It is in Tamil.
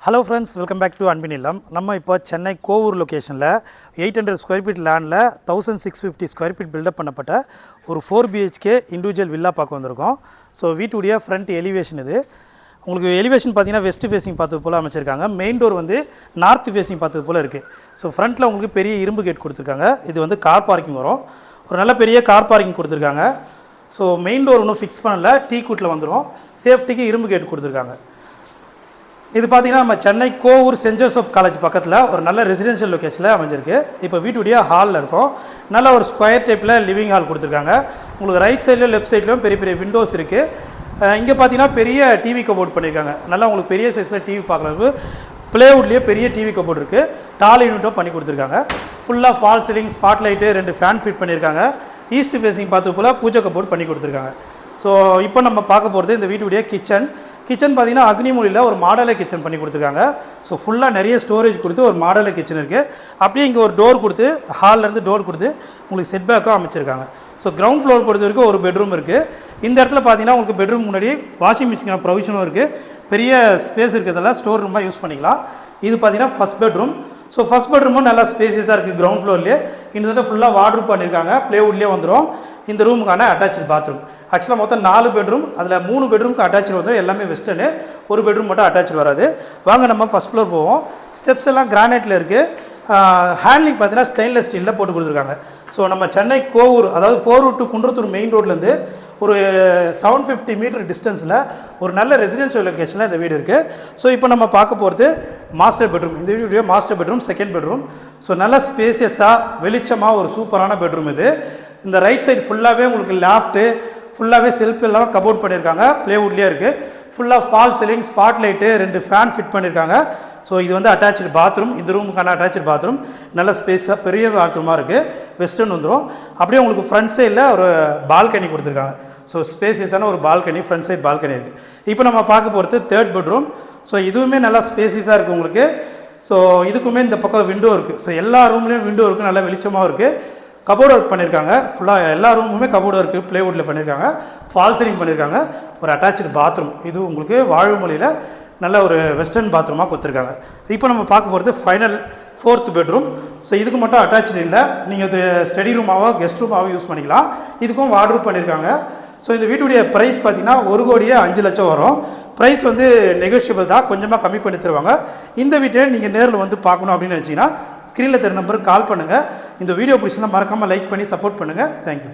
Hello friends, welcome back to அன்பின் இல்லம். நம்ம இப்போ சென்னை கோவூர் லொக்கேஷனில் 800 ஸ்கொயர் ஃபீட் லேண்டில் 1650 ஸ்கொயர் ஃபீட் பில்டப் பண்ணப்பட்ட ஒரு 4 BHK இண்டிவிஜுவல் வில்லா பார்க்க வந்திருக்கோம். ஸோ வீட்டுடைய ஃப்ரண்ட் எலிவேஷன் இது. உங்களுக்கு எலிவேஷன் பார்த்தீங்கன்னா வெஸ்ட் ஃபேஸிங் பார்த்தது போல் அமைச்சிருக்காங்க. மெயின் டோர் வந்து நார்த் ஃபேஸிங் பார்த்தது போல் இருக்குது. ஸோ ஃப்ரண்ட்டில் உங்களுக்கு பெரிய இரும்பு கேட் கொடுத்துருக்காங்க. இது வந்து கார் பார்க்கிங் வரும். ஒரு நல்ல பெரிய கார் பார்க்கிங் கொடுத்துருக்காங்க. ஸோ மெயின் டோர் ஒன்றும் ஃபிக்ஸ் பண்ணல, டீ கூட்டில் வந்துடும். சேஃப்டிக்கு இரும்பு கேட் கொடுத்துருக்காங்க. இது பார்த்தீங்கன்னா நம்ம Chennai Kovur Saint Joseph college பக்கத்தில் ஒரு நல்ல ரெசிடென்ஷியல் லொக்கேஷனில் அமைஞ்சிருக்கு. இப்போ வீட்டுடைய ஹாலில் இருக்கும். நல்ல ஒரு ஸ்கொயர் டைப்பில் லிவிங் ஹால் கொடுத்துருக்காங்க. உங்களுக்கு ரைட் சைட்லையும் லெஃப்ட் சைட்லையும் பெரிய பெரிய விண்டோஸ் இருக்குது. இங்கே பார்த்தீங்கன்னா பெரிய டிவி கபோர்ட் பண்ணியிருக்காங்க. நல்லா உங்களுக்கு பெரிய சைஸில் டிவி பார்க்குறதுக்கு பிளேவுட்லேயே பெரிய டிவி கபோர்ட் இருக்குது. டால் யூனிட்டும் பண்ணி கொடுத்துருக்காங்க. ஃபுல்லாக fall ceiling, spot light, 2 fan fit பண்ணியிருக்காங்க. ஈஸ்ட் ஃபேஸிங் பார்த்து போல் பூஜை கபோர்ட் பண்ணி கொடுத்துருக்காங்க. ஸோ இப்போ நம்ம பார்க்க போகிறது இந்த வீட்டுடைய கிச்சன் பார்த்தீங்கன்னா அக்னிமூலியில் ஒரு மாடலை கிச்சன் பண்ணி கொடுத்துருக்காங்க. ஸோ ஃபுல்லாக நிறைய ஸ்டோரேஜ் கொடுத்து ஒரு மாடலை கிச்சன் இருக்குது. அப்படியே இங்கே ஒரு டோர் கொடுத்து ஹால்லேருந்து டோர் கொடுத்து உங்களுக்கு செட் பேக்கும் அமைச்சிருக்காங்க. ஸோ கிரவுண்ட் ஃப்ளோர் பொறுத்த வரைக்கும் ஒரு பெட்ரூம் இருக்குது. இந்த இடத்துல பார்த்தீங்கன்னா உங்களுக்கு பெட்ரூம் முன்னாடி வாஷிங் மிஷின் ப்ரொவிஷனும் இருக்குது. பெரிய ஸ்பேஸ் இருக்கிறதெல்லாம் ஸ்டோர் ரூமாக யூஸ் பண்ணிக்கலாம். இது பார்த்தீங்கன்னா ஃபஸ்ட் பெட்ரூம். ஸோ ஃபஸ்ட் பெட்ரூமும் நல்லா ஸ்பேசியஸாக இருக்குது. கிரவுண்ட் ஃப்ளோர்லேயே இந்த இடத்துல ஃபுல்லாக வார்ட்ரூப் பண்ணியிருக்காங்க. ப்ளேவுட்லேயே வந்துடும். இந்த ரூமுக்கான அட்டாச்சு பாத்ரூம். ஆக்சுவலாக மொத்தம் 4 பெட்ரூம். அதில் 3 பெட்ரூமுக்கு அட்டாச்சு வந்து எல்லாமே வெஸ்டர்னு, ஒரு பெட்ரூம் மட்டும் அட்டாச்சு வராது. வாங்க நம்ம ஃபஸ்ட் ஃப்ளோர் போவோம். ஸ்டெப்ஸ் எல்லாம் கிரானைட்டில் இருக்குது. ஹேண்ட்லிங் பார்த்தீங்கன்னா ஸ்டெயின்லெஸ் ஸ்டீலில் போட்டு கொடுத்துருக்காங்க. ஸோ நம்ம சென்னை கோவூர், அதாவது போரூர் டு குன்றத்தூர் மெயின் ரோட்லேருந்து ஒரு 750 மீட்டர் டிஸ்டன்ஸில் ஒரு நல்ல ரெசிடென்ஷியல் லொக்கேஷனில் இந்த வீடு இருக்குது. ஸோ இப்போ நம்ம பார்க்க போகிறது மாஸ்டர் பெட்ரூம். இந்த video master bedroom, second bedroom. So நல்ல ஸ்பேசியஸாக வெளிச்சமாக ஒரு சூப்பரான பெட்ரூம் இது. இந்த ரைட் சைடு ஃபுல்லாகவே உங்களுக்கு லாஃப்ட்டு, ஃபுல்லாகவே செல்ஃப் எல்லாம் கபோர்ட் பண்ணியிருக்காங்க. ப்ளேவுட்லேயே இருக்குது. ஃபுல்லாக fall ceiling, spot light, 2 fan fit பண்ணியிருக்காங்க. ஸோ இது வந்து அட்டாச்சு பாத்ரூம். இந்த ரூமுக்கான அட்டாச்சு பாத்ரூம். நல்ல ஸ்பேஸாக பெரிய பாத்ரூமாக இருக்குது. வெஸ்டர்ன் வந்துடும். அப்படியே உங்களுக்கு ஃப்ரண்ட் சைடில் ஒரு பால்கனி கொடுத்துருக்காங்க. ஸோ ஸ்பேசியஸான ஒரு பால்கனி, ஃப்ரண்ட் சைட் பால்கனி இருக்குது. இப்போ நம்ம பார்க்க போகிறது தேர்ட் பெட்ரூம். ஸோ இதுவுமே நல்லா ஸ்பேசியஸாக இருக்குது உங்களுக்கு. ஸோ இதுக்குமே இந்த பக்கம் விண்டோ இருக்குது. ஸோ எல்லா ரூம்லேயும் விண்டோ இருக்குது. நல்லா வெளிச்சமாக இருக்குது. கபோர்டு ஒர்க் பண்ணியிருக்காங்க. ஃபுல்லாக எல்லா ரூமுமே கபோர்டு ஒர்க்கு ப்ளேவுட்டில் பண்ணியிருக்காங்க. ஃபால் சீலிங் பண்ணியிருக்காங்க. ஒரு அட்டாச்சு பாத்ரூம். இது உங்களுக்கு வாழ்வுமொழியில் நல்ல ஒரு வெஸ்டர்ன் பாத்ரூமாக கொடுத்துருக்காங்க. இப்போ நம்ம பார்க்க போகிறது ஃபைனல் 4th பெட்ரூம். ஸோ இதுக்கு மட்டும் அட்டாச்சு இல்லை. நீங்கள் இது ஸ்டடி ரூமாவோ கெஸ்ட் ரூமாவோ யூஸ் பண்ணிக்கலாம். இதுக்கும் வார்ட்ரூப் பண்ணியிருக்காங்க. ஸோ இந்த வீட்டுடைய ப்ரைஸ் பார்த்தீங்கன்னா 1,05,00,000 வரும். ப்ரைஸ் வந்து நெகோஷியபிள் தான், கொஞ்சமாக கம்மி பண்ணி தருவாங்க. இந்த வீட்டை நீங்கள் நேரில் வந்து பார்க்கணும் அப்படின்னு நினச்சிங்கன்னா ஸ்க்ரீனில் தெரிய நம்பருக்கு கால் பண்ணுங்கள். இந்த வீடியோ பிடிச்சிருந்தா மறக்காமல் லைக் பண்ணி சப்போர்ட் பண்ணுங்கள். தேங்க்யூ.